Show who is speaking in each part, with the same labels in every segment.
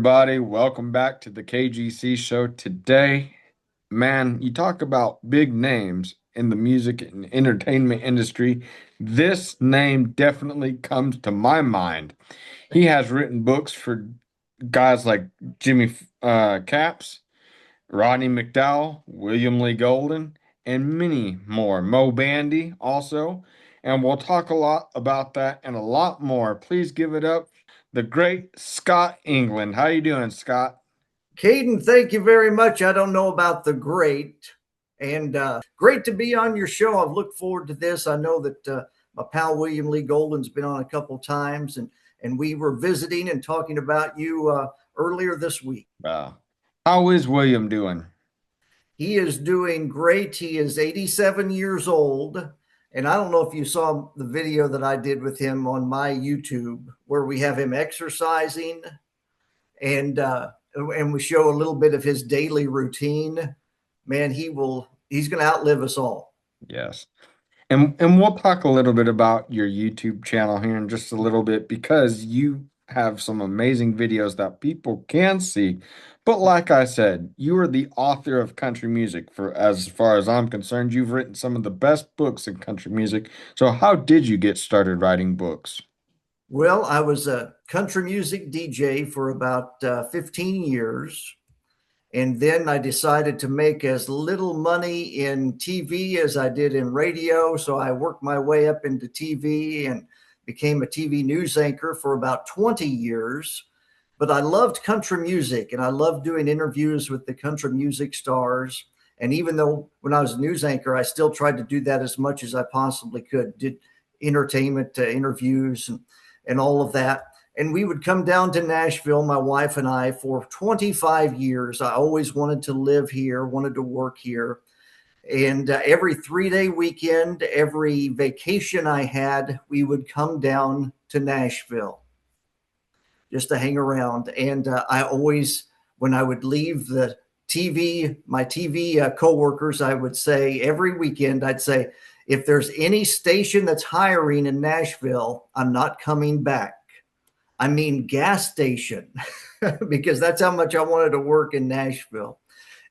Speaker 1: everybody. Welcome back to the KGC show today. Man, you talk about big names in the music and entertainment industry. This name definitely comes to my mind. He has written books for guys like Jimmy Capps, Rodney McDowell, William Lee Golden, and many more. Mo Bandy also. And we'll talk a lot about that and a lot more. Please give it up, the great Scott England. How you doing, Scott?
Speaker 2: Caden, thank you very much. I don't know about the great, and great to be on your show. I've looked forward to this. I know that my pal William Lee Golden's been on a couple times, and we were visiting and talking about you earlier this week.
Speaker 1: Uh, how is William doing?
Speaker 2: He is doing great. He is 87 years old. And I don't know if you saw the video that I did with him on my YouTube where we have him exercising and we show a little bit of his daily routine. Man, he's going to outlive us all.
Speaker 1: Yes. And we'll talk a little bit about your YouTube channel here in just a little bit because you have some amazing videos that people can see. But like I said, you are the author of country music. For as far as I'm concerned, you've written some of the best books in country music. So how did you get started writing books?
Speaker 2: Well, I was a country music DJ for about 15 years. And then I decided to make as little money in TV as I did in radio. So I worked my way up into TV and became a TV news anchor for about 20 years. But I loved country music and I loved doing interviews with the country music stars. And even though when I was a news anchor, I still tried to do that as much as I possibly could, did entertainment interviews and all of that. And we would come down to Nashville, my wife and I, for 25 years. I always wanted to live here, wanted to work here. And every 3-day weekend, every vacation I had, we would come down to Nashville just to hang around. And I always, when I would leave the TV, my TV coworkers, I would say every weekend, I'd say, if there's any station that's hiring in Nashville, I'm not coming back. I mean, gas station, because that's how much I wanted to work in Nashville.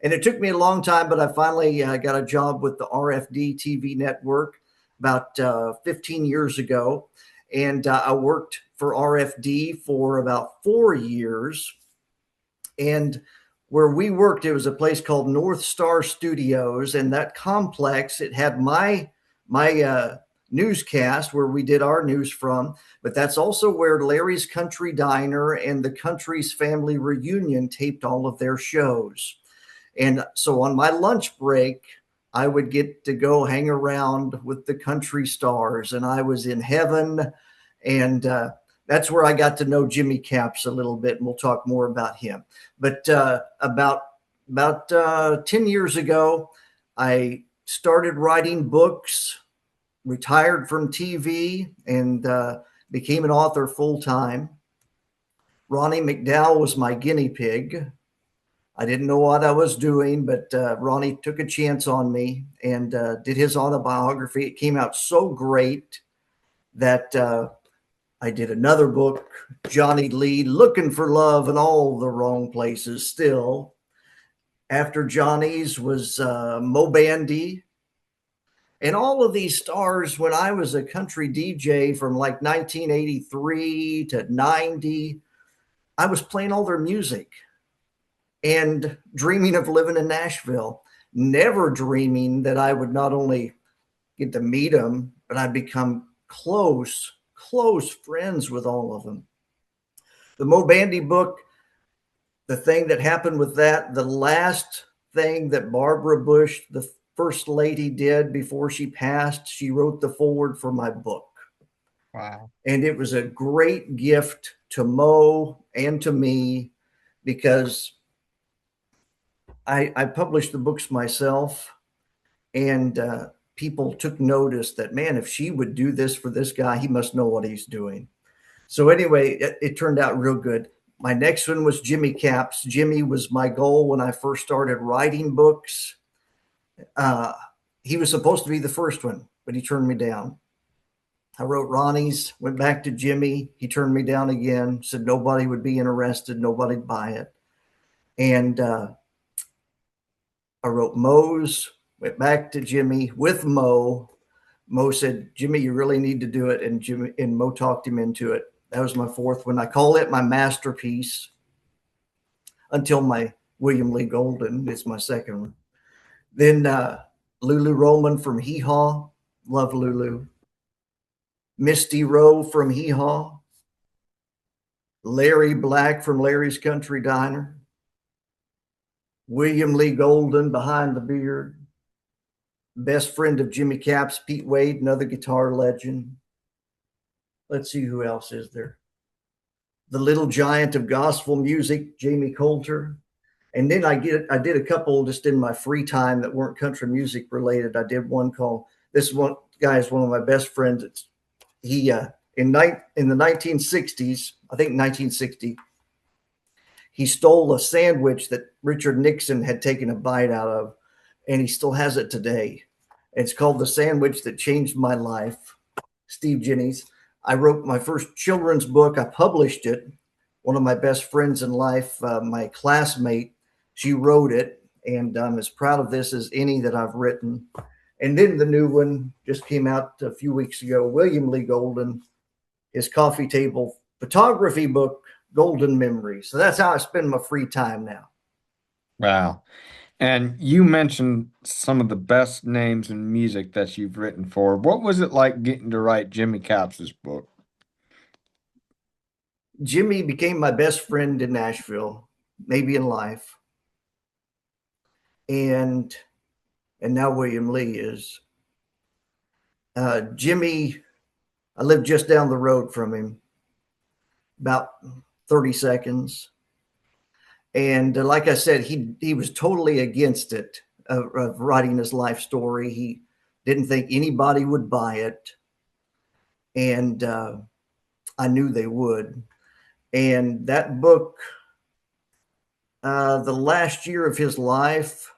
Speaker 2: And it took me a long time, but I finally got a job with the RFD TV network about 15 years ago. And I worked for RFD for about 4 years. And where we worked, it was a place called North Star Studios. And that complex, it had my newscast where we did our news from, but that's also where Larry's Country Diner and the Country's Family Reunion taped all of their shows. And so on my lunch break, I would get to go hang around with the country stars, and I was in heaven. And that's where I got to know Jimmy Capps a little bit, and we'll talk more about him. But about 10 years ago, I started writing books, retired from TV, and became an author full time. Ronnie McDowell was my guinea pig. I didn't know what I was doing, but Ronnie took a chance on me and did his autobiography. It came out so great that I did another book, Johnny Lee, Looking for Love in All the Wrong Places Still. After Johnny's was Mo Bandy. And all of these stars, when I was a country DJ from like 1983 to 90, I was playing all their music and dreaming of living in Nashville, never dreaming that I would not only get to meet them, but I'd become close friends with all of them. The Mo Bandy book, the thing that happened with that, the last thing that Barbara Bush, the First Lady, did before she passed, she wrote the foreword for my book.
Speaker 1: Wow.
Speaker 2: And it was a great gift to Mo and to me because I published the books myself, and people took notice that, man, if she would do this for this guy, he must know what he's doing. So anyway, it turned out real good. My next one was Jimmy Capps. Jimmy was my goal when I first started writing books. He was supposed to be the first one, but he turned me down. I wrote Ronnie's, went back to Jimmy. He turned me down again, said nobody would be interested, nobody'd buy it. And I wrote Moe's, went back to Jimmy with Moe. Moe said, Jimmy, you really need to do it. And Jimmy and Moe talked him into it. That was my fourth one. I call it my masterpiece until my William Lee Golden is my second one. Then Lulu Roman from Hee Haw. Love Lulu. Misty Rowe from Hee Haw. Larry Black from Larry's Country Diner. William Lee Golden, Behind the Beard. Best friend of Jimmy Capps, Pete Wade, another guitar legend. Let's see who else is there. The Little Giant of Gospel Music, Jamie Coulter. And then I did a couple just in my free time that weren't country music related. I did one called, this one guy is one of my best friends. He in the 1960s, I think 1960, he stole a sandwich that Richard Nixon had taken a bite out of, and he still has it today. It's called The Sandwich That Changed My Life. Steve Jennings. I wrote my first children's book. I published it. One of my best friends in life, my classmate, she wrote it, and I'm as proud of this as any that I've written. And then the new one just came out a few weeks ago, William Lee Golden, his coffee table photography book, Golden Memories. So that's how I spend my free time now.
Speaker 1: Wow. And you mentioned some of the best names in music that you've written for. What was it like getting to write Jimmy Capps's book?
Speaker 2: Jimmy became my best friend in Nashville, maybe in life. And now William Lee is. Jimmy, I lived just down the road from him, about 30 seconds. And like I said, he was totally against it, of writing his life story. He didn't think anybody would buy it. And I knew they would. And that book, the last year of his life,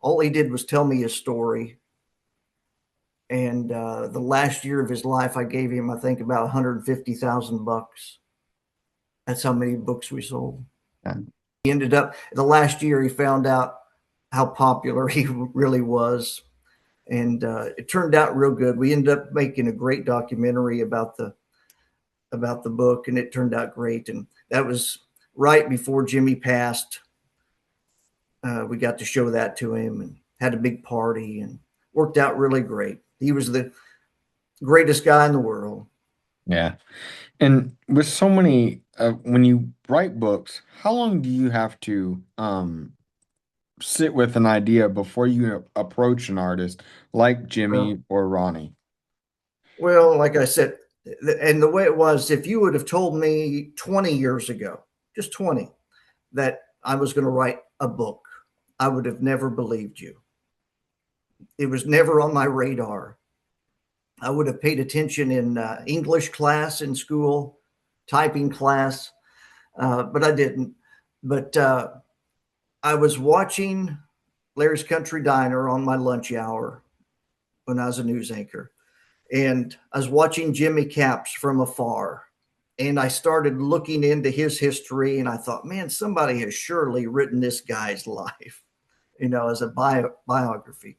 Speaker 2: all he did was tell me his story. And the last year of his life, I gave him, I think, about 150,000 bucks. That's how many books we sold.
Speaker 1: Yeah.
Speaker 2: He ended up, the last year, he found out how popular he really was. And it turned out real good. We ended up making a great documentary about the book, and it turned out great. And that was right before Jimmy passed. We got to show that to him and had a big party, and worked out really great. He was the greatest guy in the world.
Speaker 1: Yeah. And with so many, when you write books, how long do you have to sit with an idea before you approach an artist like
Speaker 2: Well,
Speaker 1: Jimmy or Ronnie?
Speaker 2: well, like I said, and the way it was, if you would have told me 20 years ago, just 20, that I was going to write a book, I would have never believed you. It was never on my radar. I would have paid attention in English class in school, typing class, but I didn't. But I was watching Larry's Country Diner on my lunch hour when I was a news anchor. And I was watching Jimmy Capps from afar. And I started looking into his history, and I thought, man, somebody has surely written this guy's life, as a biography.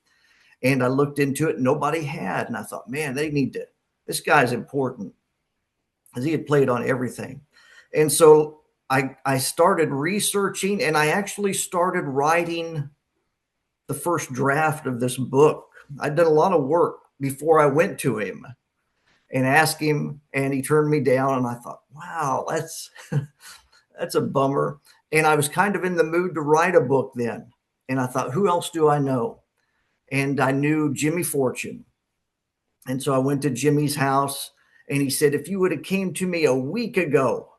Speaker 2: And I looked into it, and nobody had. And I thought, man, this guy's important, because he had played on everything. And so I started researching, and I actually started writing the first draft of this book. I'd done a lot of work before I went to him and asked him, and he turned me down. And I thought, wow, that's a bummer. And I was kind of in the mood to write a book then. And I thought, who else do I know? And I knew Jimmy Fortune. And so I went to Jimmy's house, and he said, if you would have came to me a week ago,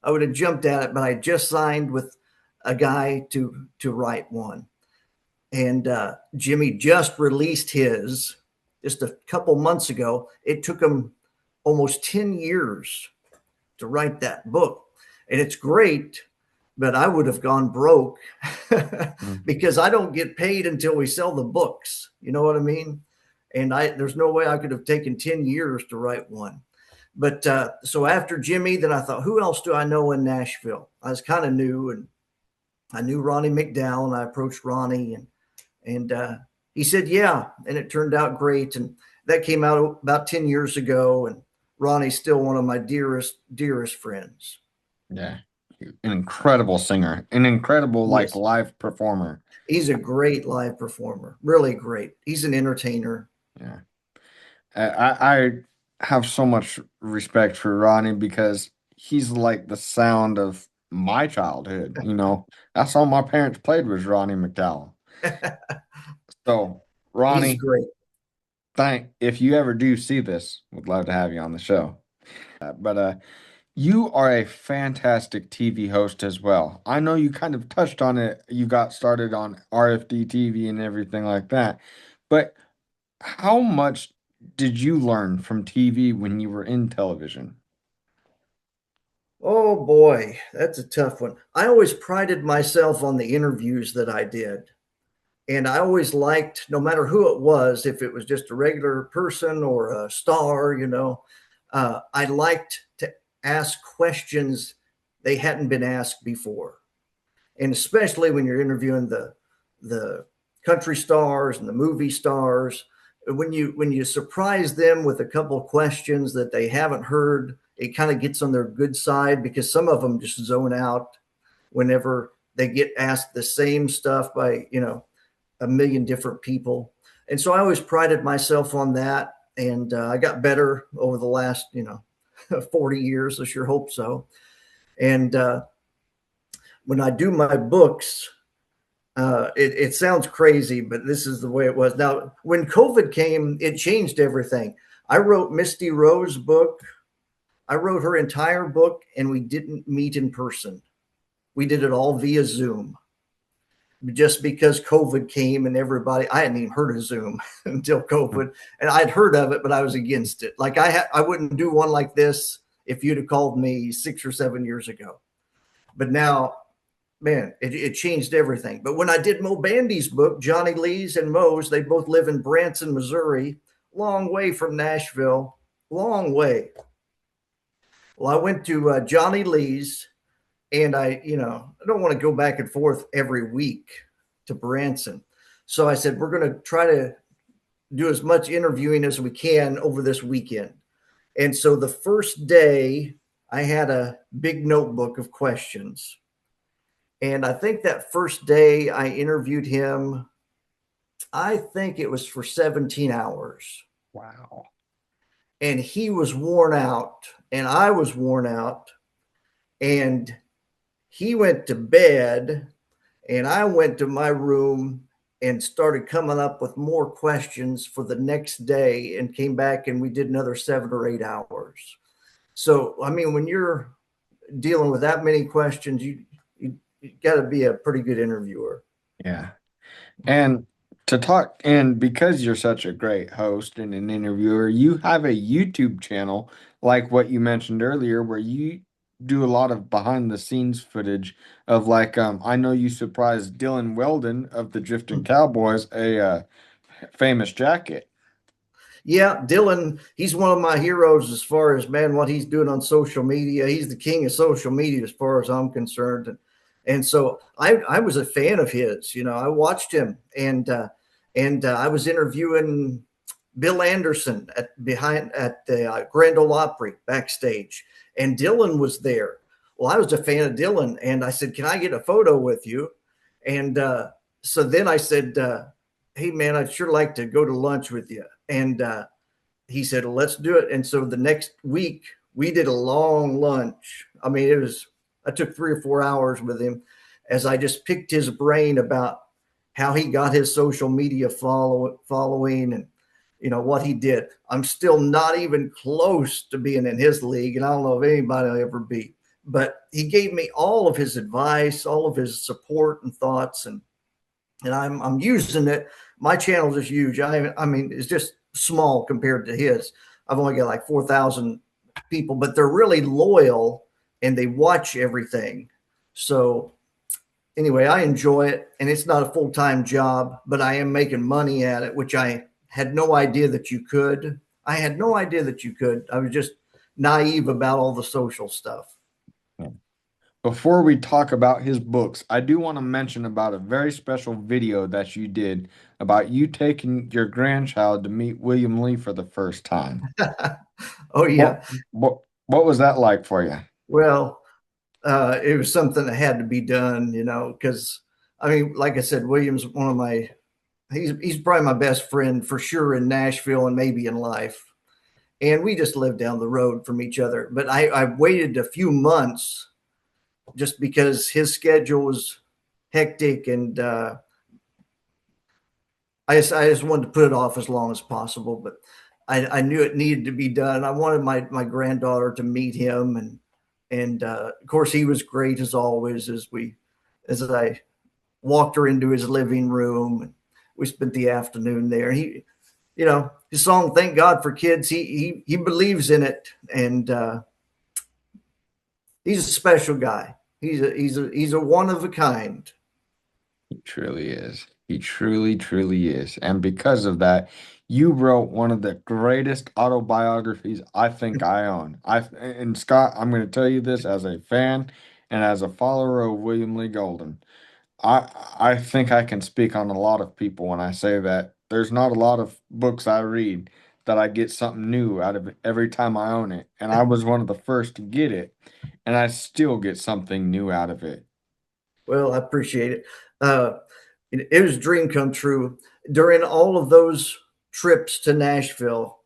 Speaker 2: I would have jumped at it, but I just signed with a guy to write one. And Jimmy just released his just a couple months ago. It took him almost 10 years to write that book. And it's great, but I would have gone broke because I don't get paid until we sell the books. You know what I mean? and there's no way I could have taken 10 years to write one. But so after Jimmy, then I thought, who else do I know in Nashville? I was kind of new, and I knew Ronnie McDowell, and I approached Ronnie, and he said, yeah, and it turned out great. And that came out about 10 years ago, and Ronnie's still one of my dearest friends.
Speaker 1: Yeah. An incredible singer, an incredible like
Speaker 2: Yes,
Speaker 1: live performer.
Speaker 2: he's a great live performer, really great. He's an entertainer.
Speaker 1: Yeah. I have so much respect for Ronnie because he's like the sound of my childhood. That's all my parents played was Ronnie McDowell. So,
Speaker 2: He's
Speaker 1: Ronnie,
Speaker 2: great.
Speaker 1: if you ever do see this, would love to have you on the show. But you are a fantastic TV host as well. I know you kind of touched on it. You got started on RFD TV and everything like that. But how much did you learn from TV when you were in television?
Speaker 2: Oh boy, that's a tough one. I always prided myself on the interviews that I did. And I always liked, no matter who it was, if it was just a regular person or a star, I liked to ask questions they hadn't been asked before. And especially when you're interviewing the country stars and the movie stars, when you surprise them with a couple of questions that they haven't heard, it kind of gets on their good side because some of them just zone out whenever they get asked the same stuff by a million different people. And so I always prided myself on that. And I got better over the last, 40 years. I sure hope so. And when I do my books, it sounds crazy, but this is the way it was. Now, when COVID came, it changed everything. I wrote Misty Rowe's book. I wrote her entire book, and we didn't meet in person. We did it all via Zoom just because COVID came and I hadn't even heard of Zoom until COVID, and I'd heard of it, but I was against it. Like I wouldn't do one like this if you'd have called me 6 or 7 years ago. But now, man, it changed everything. But when I did Mo Bandy's book, Johnny Lee's and Mo's, they both live in Branson, Missouri, long way from Nashville, long way. Well, I went to Johnny Lee's, and I don't want to go back and forth every week to Branson. So I said, we're going to try to do as much interviewing as we can over this weekend. And so the first day, I had a big notebook of questions. And I think that first day I interviewed him, I think it was for 17 hours.
Speaker 1: Wow.
Speaker 2: And he was worn out, and I was worn out. And he went to bed, and I went to my room and started coming up with more questions for the next day and came back and we did another 7 or 8 hours. So, I mean, when you're dealing with that many questions, you got to be a pretty good interviewer.
Speaker 1: Yeah. And and because you're such a great host and an interviewer, you have a YouTube channel, like what you mentioned earlier, where you do a lot of behind the scenes footage of I know you surprised Dylan Weldon of the Drifting Cowboys a famous jacket.
Speaker 2: Yeah, Dylan, he's one of my heroes as far as, man, what he's doing on social media. He's the king of social media as far as I'm concerned. And so I was a fan of his. I watched him, and I was interviewing Bill Anderson at the Grand Ole Opry backstage, and Dylan was there. Well, I was a fan of Dylan, and I said, "Can I get a photo with you?" And so then I said, "Hey, man, I'd sure like to go to lunch with you." And he said, well, "Let's do it." And so the next week we did a long lunch. I mean, I took 3 or 4 hours with him as I just picked his brain about how he got his social media following and what he did. I'm still not even close to being in his league, and I don't know if anybody will ever be. But he gave me all of his advice, all of his support and thoughts, and I'm using it. My channel is huge. I mean, it's just small compared to his. I've only got like 4,000 people, but they're really loyal and they watch everything. So anyway, I enjoy it, and it's not a full-time job, but I am making money at it, which I had no idea that you could. I had no idea that you could. I was just naive about all the social stuff.
Speaker 1: Before we talk about his books, I do want to mention about a very special video that you did about you taking your grandchild to meet William Lee for the first time.
Speaker 2: Oh
Speaker 1: What
Speaker 2: yeah.
Speaker 1: what was that like for you?
Speaker 2: Well, it was something that had to be done, you know, because I mean, like I said, William's one of my he's probably my best friend for sure in Nashville and maybe in life. And we just live down the road from each other. But I waited a few months just because his schedule was hectic, and I just wanted to put it off as long as possible. But I knew it needed to be done. I wanted my granddaughter to meet him, and of course he was great as always. As I walked her into his living room, and we spent the afternoon there. He, you know, his song "Thank God for Kids." He believes in it, and he's a special guy. He's a one of a kind.
Speaker 1: He truly is. He truly, truly is. And because of that, you wrote one of the greatest autobiographies I think I own. And Scott, I'm going to tell you this as a fan and as a follower of William Lee Golden. I think I can speak on a lot of people when I say that there's not a lot of books I read that I get something new out of it every time I own it. And I was one of the first to get it, and I still get something new out of it.
Speaker 2: Well, I appreciate it. Uh, it was a dream come true during all of those trips to Nashville.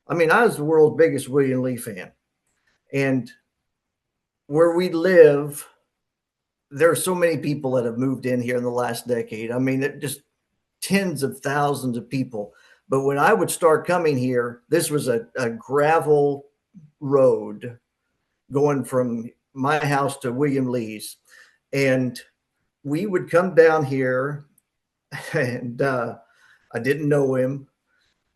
Speaker 2: I mean, I was the world's biggest William Lee fan, and where we live, there are so many people that have moved in here in the last decade. I mean, it just tens of thousands of people. But when I would start coming here, this was a gravel road going from my house to William Lee's. And we would come down here, and I didn't know him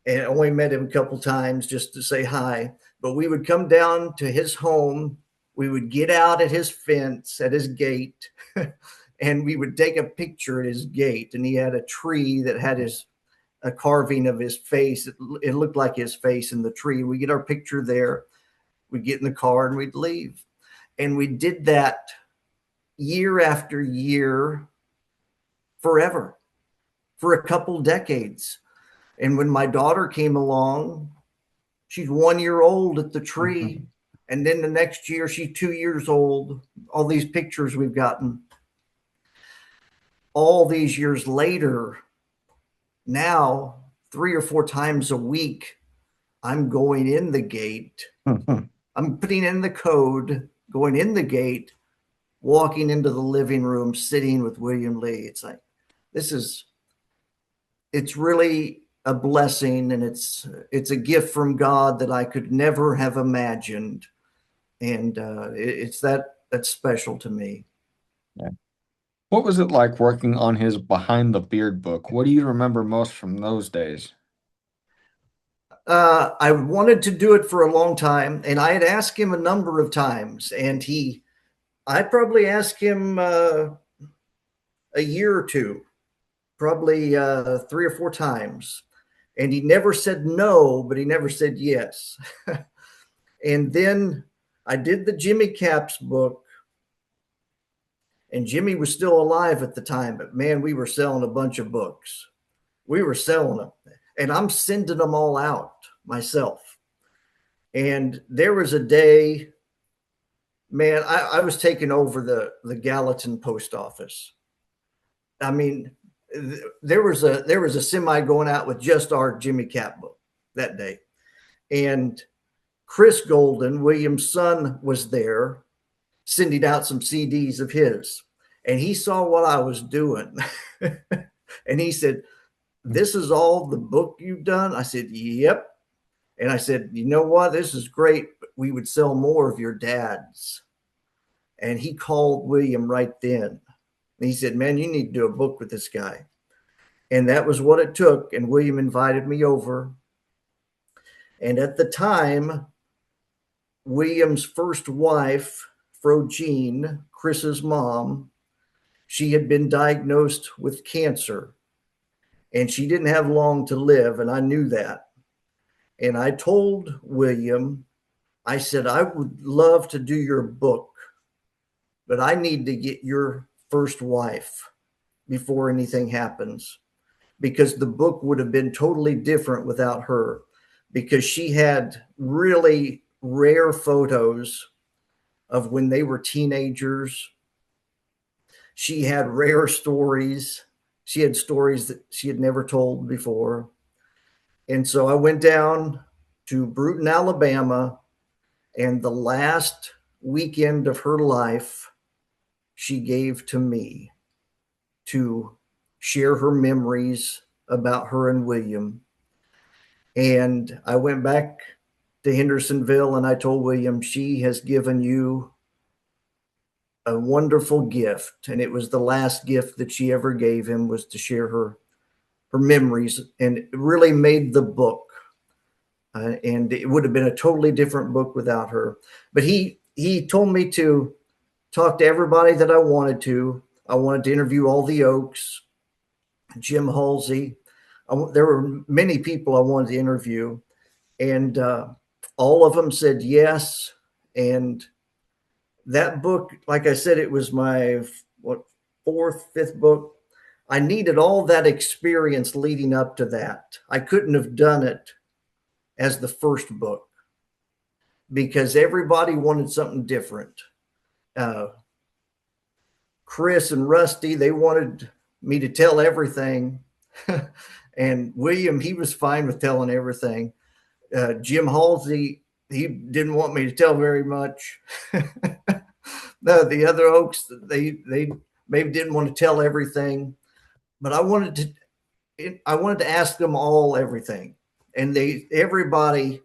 Speaker 2: and only met him a couple times just to say hi. But we would come down to his home. We would get out at his fence, at his gate, and we would take a picture at his gate. And he had a tree that had a carving of his face. It looked like his face in the tree. We get our picture there. We'd get in the car and we'd leave. And we did that year after year forever, for a couple decades. And when my daughter came along, she's 1 year old at the tree. And then the next year, she's 2 years old. All these pictures we've gotten. All these years later, now 3 or 4 times a week, I'm going in the gate. I'm putting in the code, going in the gate, walking into the living room, sitting with William Lee. It's like, it's really a blessing, and it's a gift from God that I could never have imagined. And it's that's special to me.
Speaker 1: Yeah. What was it like working on his Behind the Beard book? What do you remember most from those days?
Speaker 2: I wanted to do it for a long time, and I had asked him a number of times, and I probably asked him a year or two, probably 3 or 4 times, and he never said no, but he never said yes. And then I did the Jimmy Capps book, and Jimmy was still alive at the time, but man, we were selling a bunch of books. We were selling them, and I'm sending them all out myself. And there was a day, man, I was taking over the Gallatin post office. I mean, there was a semi going out with just our Jimmy Cap book that day, and Chris Golden, William's son, was there sending out some CDs of his, and he saw what I was doing, and he said, "This is all the book you've done?" I said, "Yep." And I said, "You know what? This is great, but we would sell more of your dad's." And he called William right then. And he said, "Man, you need to do a book with this guy." And that was what it took. And William invited me over. And at the time, William's first wife, Fro Jean, Chris's mom, she had been diagnosed with cancer. and she didn't have long to live, and I knew that. And I told William, I said, I would love to do your book, but I need to get your first wife before anything happens, because the book would have been totally different without her, because she had really rare photos of when they were teenagers. She had rare stories. She had stories that she had never told before. And so I went down to Bruton, Alabama, and the last weekend of her life, she gave to me to share her memories about her and William. And I went back to Hendersonville and I told William, she has given you a wonderful gift. And it was the last gift that she ever gave him, was to share her memories. And it really made the book. And it would have been a totally different book without her. But he told me to talk to everybody that I wanted to. I wanted to interview all the Oaks, Jim Halsey. There were many people I wanted to interview, and all of them said yes. And that book, like I said, it was my what, fourth, fifth book. I needed all that experience leading up to that. I couldn't have done it as the first book because everybody wanted something different. Uh, Chris and Rusty, they wanted me to tell everything. And William, he was fine with telling everything. Jim Halsey, he didn't want me to tell very much. No, the other Oaks, they maybe didn't want to tell everything, but I wanted to ask them all everything, and everybody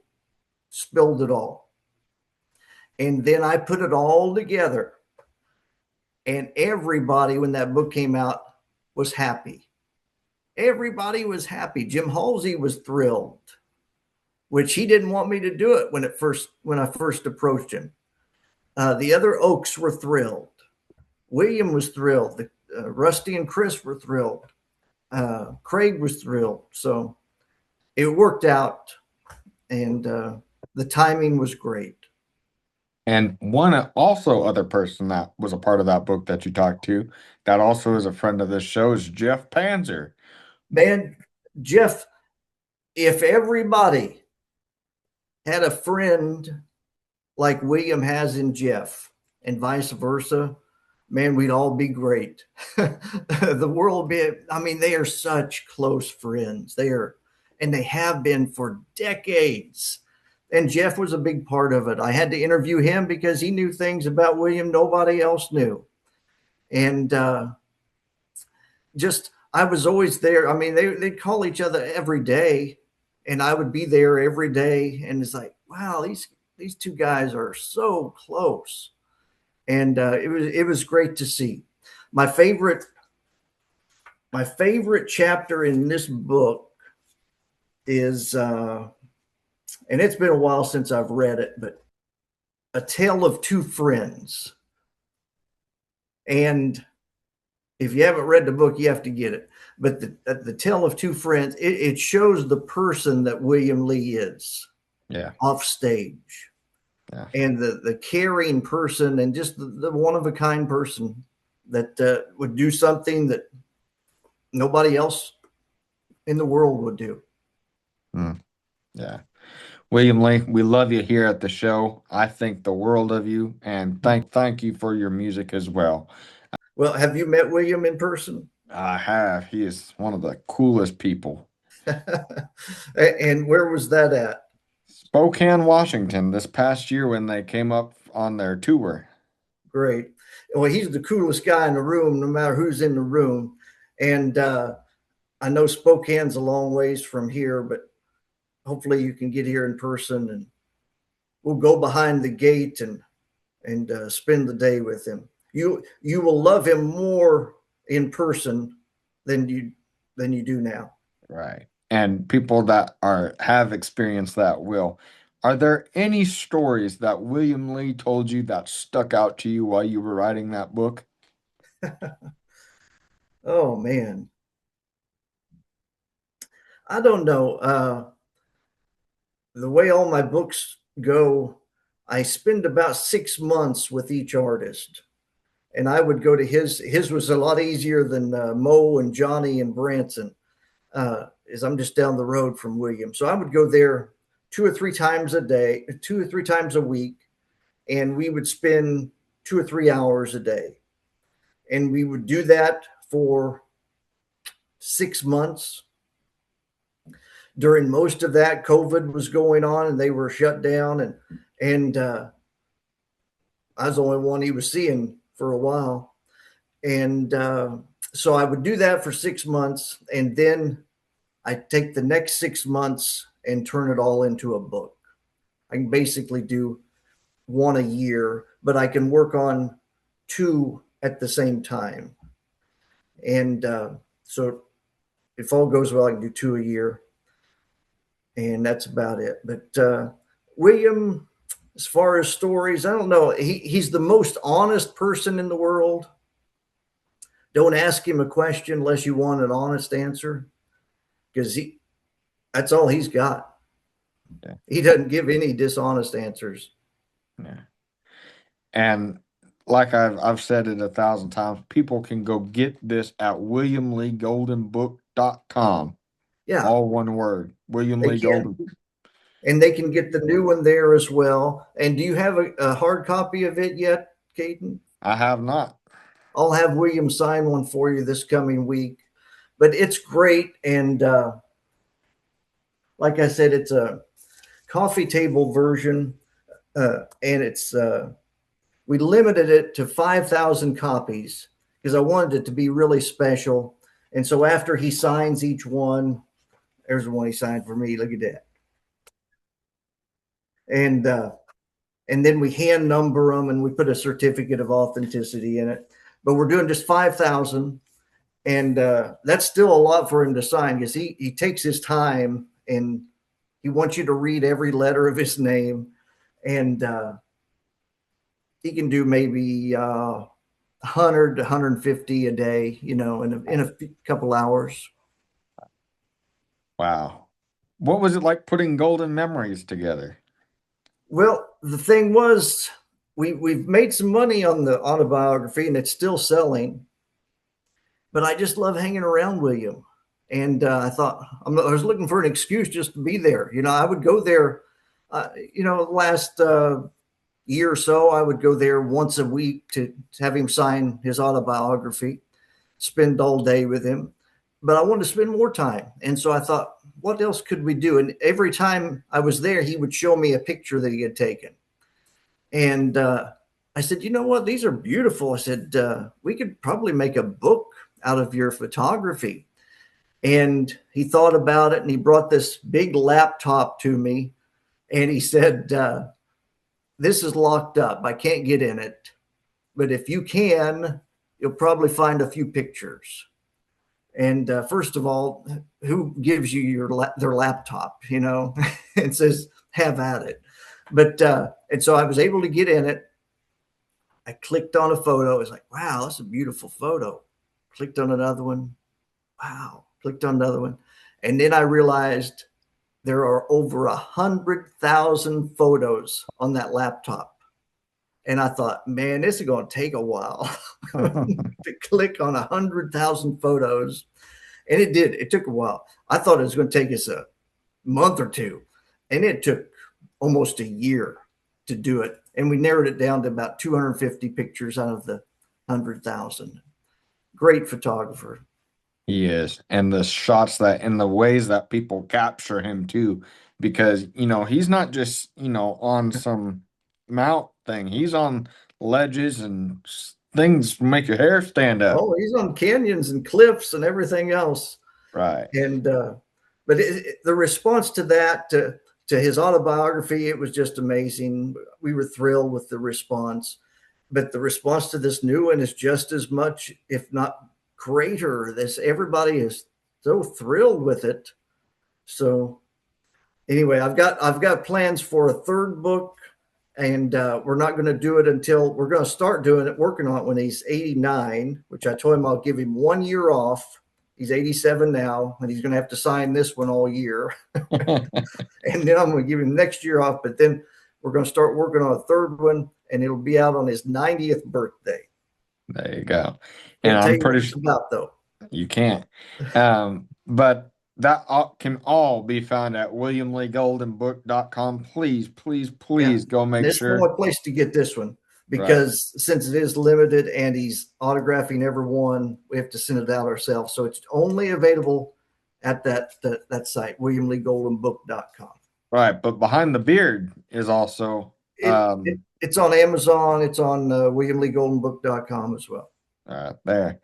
Speaker 2: spilled it all, and then I put it all together, and everybody, when that book came out, was happy. Everybody was happy. Jim Halsey was thrilled, which he didn't want me to do it when I first approached him. The other Oaks were thrilled. William was thrilled. Rusty and Chris were thrilled. Craig was thrilled. So it worked out, and the timing was great.
Speaker 1: And one also other person that was a part of that book that you talked to, that also is a friend of this show, is Jeff Panzer.
Speaker 2: Man, Jeff, if everybody had a friend like William has in Jeff and vice versa, man, we'd all be great. The world be, I mean, they are such close friends. And they have been for decades. And Jeff was a big part of it. I had to interview him because he knew things about William nobody else knew. And just, I was always there. I mean, they'd call each other every day, and I would be there every day. And it's like, wow, these two guys are so close. And it was great to see. My favorite chapter in this book is, and it's been a while since I've read it, but A Tale of Two Friends. And if you haven't read the book, you have to get it. But the Tale of Two Friends, it shows the person that William Lee is,
Speaker 1: Yeah.
Speaker 2: off stage.
Speaker 1: Yeah.
Speaker 2: And the caring person, and just the one of a kind person that would do something that nobody else in the world would do.
Speaker 1: Mm, yeah. William Lee, we love you here at the show. I think the world of you, and thank you for your music as well.
Speaker 2: Well, have you met William in person?
Speaker 1: I have. He is one of the coolest people.
Speaker 2: And where was that at?
Speaker 1: Spokane, Washington, this past year when they came up on their tour.
Speaker 2: Great. Well, he's the coolest guy in the room, no matter who's in the room. And I know Spokane's a long ways from here, but hopefully you can get here in person, and we'll go behind the gate and spend the day with him. You will love him more in person than you do now.
Speaker 1: Right. And people that have experienced that will. Are there any stories that William Lee told you that stuck out to you while you were writing that book?
Speaker 2: Oh man. I don't know. The way all my books go, I spend about 6 months with each artist. And I would go to his was a lot easier than Mo and Johnny and Branson, is I'm just down the road from William. So I would go there 2 or 3 times a day, 2 or 3 times a week, and we would spend 2 or 3 hours a day. And we would do that for 6 months. During most of that, COVID was going on and they were shut down, and I was the only one he was seeing for a while. And so I would do that for 6 months, and then I take the next 6 months and turn it all into a book. I can basically do one a year, but I can work on two at the same time. And so if all goes well, I can do two a year, and that's about it. But William, as far as stories, I don't know. He's the most honest person in the world. Don't ask him a question unless you want an honest answer, because that's all he's got.
Speaker 1: Yeah.
Speaker 2: He doesn't give any dishonest answers.
Speaker 1: Yeah. And like I've said it 1,000 times, people can go get this at williamleegoldenbook.com.
Speaker 2: Yeah,
Speaker 1: All one word. William
Speaker 2: they
Speaker 1: Lee
Speaker 2: can.
Speaker 1: Golden.
Speaker 2: And they can get the new one there as well. And do you have a hard copy of it yet, Caden?
Speaker 1: I have not.
Speaker 2: I'll have William sign one for you this coming week. But it's great. And like I said, it's a coffee table version. And it's we limited it to 5,000 copies because I wanted it to be really special. And so after he signs each one, there's the one he signed for me. Look at that. And then we hand number them and we put a certificate of authenticity in it. But we're doing just 5,000, and that's still a lot for him to sign because he takes his time and he wants you to read every letter of his name, and he can do maybe 100 to 150 a day, in a couple hours.
Speaker 1: Wow. What was it like putting golden memories together?
Speaker 2: Well, the thing was, we've made some money on the autobiography, and it's still selling. But I just love hanging around William, and I thought I was looking for an excuse just to be there. I would go there. Last year or so, I would go there once a week to have him sign his autobiography, spend all day with him. But I wanted to spend more time, and so I thought, what else could we do? And every time I was there, he would show me a picture that he had taken. And I said, you know what? These are beautiful. I said, we could probably make a book out of your photography. And he thought about it, and he brought this big laptop to me. And he said, this is locked up. I can't get in it. But if you can, you'll probably find a few pictures. And first of all, who gives you their laptop, and says, have at it. But, and so I was able to get in it. I clicked on a photo. I was like, wow, that's a beautiful photo. Clicked on another one. Wow. Clicked on another one. And then I realized there are over 100,000 photos on that laptop. And I thought, man, this is going to take a while to click on 100,000 photos. And it did. It took a while. I thought it was going to take us a month or two. And it took almost a year to do it. And we narrowed it down to about 250 pictures out of the 100,000. Great photographer.
Speaker 1: He is. And the shots that and the ways that people capture him too, because he's not just, on some mount thing. He's on ledges and things make your hair stand up.
Speaker 2: Oh, he's on canyons and cliffs and everything else.
Speaker 1: Right.
Speaker 2: And but the response to that, to his autobiography, it was just amazing. We were thrilled with the response. But the response to this new one is just as much, if not greater. Everybody is so thrilled with it. So anyway, I've got plans for a third book, and we're not going to do it until we're going to start doing it, working on it when he's 89, which I told him I'll give him 1 year off He's 87 now, and he's going to have to sign this one all year. And then I'm going to give him next year off. But then we're going to start working on a third one, and it'll be out on his 90th birthday.
Speaker 1: There you go. And
Speaker 2: Can't tell
Speaker 1: I'm
Speaker 2: you what
Speaker 1: pretty
Speaker 2: it's about, though.
Speaker 1: You can't. But that can all be found at williamleegoldenbook.com. Please, please,
Speaker 2: Yeah.
Speaker 1: please go
Speaker 2: And
Speaker 1: make
Speaker 2: this is the
Speaker 1: sure.
Speaker 2: only place to get this one
Speaker 1: Right.
Speaker 2: because since it is limited and he's autographing every one, we have to send it out ourselves. So it's only available at that site, williamleegoldenbook.com.
Speaker 1: Right. But behind the beard is also
Speaker 2: It's on Amazon. It's on williamleegoldenbook.com as well.
Speaker 1: there.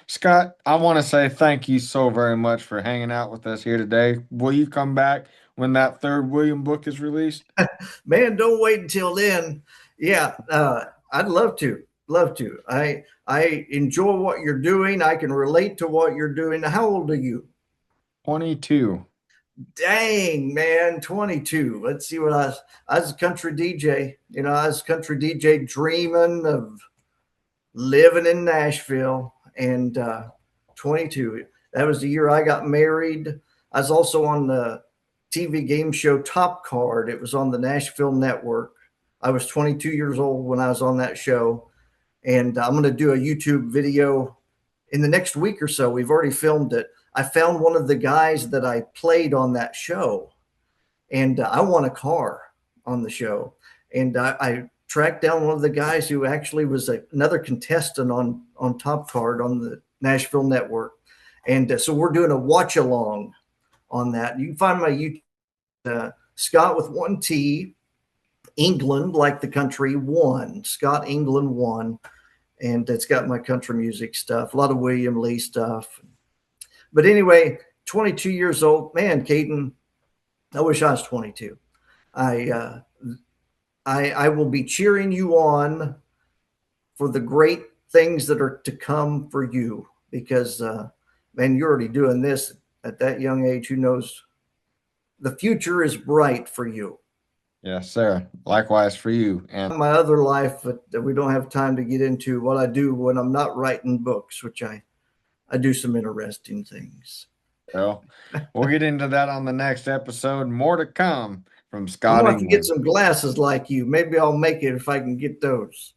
Speaker 1: Scott, I want to say thank you so very much for hanging out with us here today. Will you come back when that third William book is released?
Speaker 2: Man, don't wait until then. Yeah, I'd love to. Love to. I enjoy what you're doing. I can relate to what you're doing. How old are you?
Speaker 1: 22.
Speaker 2: Dang, man, 22. Let's see what I was a country DJ. I was a country DJ dreaming of living in Nashville and 22. That was the year I got married. I was also on the TV game show Top Card. It was on the Nashville network. I was 22 years old when I was on that show. And I'm going to do a YouTube video in the next week or so. We've already filmed it. I found one of the guys that I played on that show, and I won a car on the show. And I tracked down one of the guys who actually was another contestant on Top Card on the Nashville network. And so we're doing a watch along on that. You can find my YouTube, Scott with one T, England, like the country, one, Scott England one. And it's got my country music stuff, a lot of William Lee stuff. But anyway, 22 years old, man, Caden, I wish I was 22. I I will be cheering you on for the great things that are to come for you because man, you're already doing this at that young age. Who knows? The future is bright for you.
Speaker 1: Yes, sir. Likewise for you. And
Speaker 2: My other life that we don't have time to get into, what I do when I'm not writing books, which I do some interesting things.
Speaker 1: well, we'll get into that on the next episode. More to come from
Speaker 2: I'm
Speaker 1: Scott
Speaker 2: gonna have to get
Speaker 1: England.
Speaker 2: some glasses like you. Maybe I'll make it if I can get those.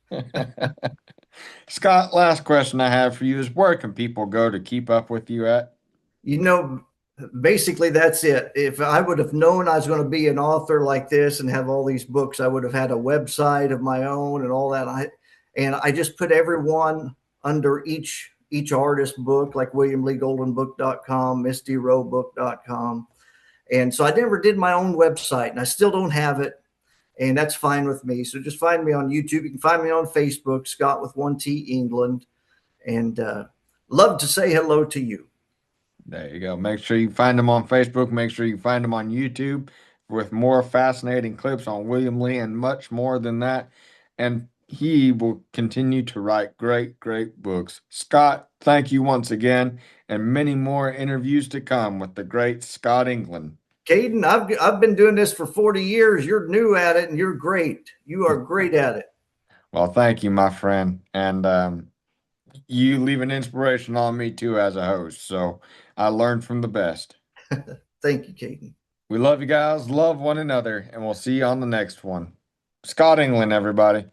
Speaker 1: Scott, last question I have for you is where can people go to keep up with you at?
Speaker 2: You know, basically that's it. If I would have known I was going to be an author like this and have all these books, I would have had a website of my own and all that. I just put everyone under each artist book, like williamleegoldenbook.com, mistyrowbook.com. And so I never did my own website, and I still don't have it, and that's fine with me. So just find me on YouTube. You can find me on Facebook, Scott with one T England, and love to say hello to you.
Speaker 1: There you go. Make sure you find them on Facebook. Make sure you find them on YouTube with more fascinating clips on William Lee and much more than that. And he will continue to write great, great books. Scott, thank you once again, and many more interviews to come with the great Scott England.
Speaker 2: Caden, I've been doing this for 40 years. You're new at it, and you're great. You are great at it.
Speaker 1: Well, thank you, my friend. And you leave an inspiration on me too as a host. So I learned from the best.
Speaker 2: Thank you, Caden.
Speaker 1: We love you guys, love one another, and we'll see you on the next one. Scott England, everybody.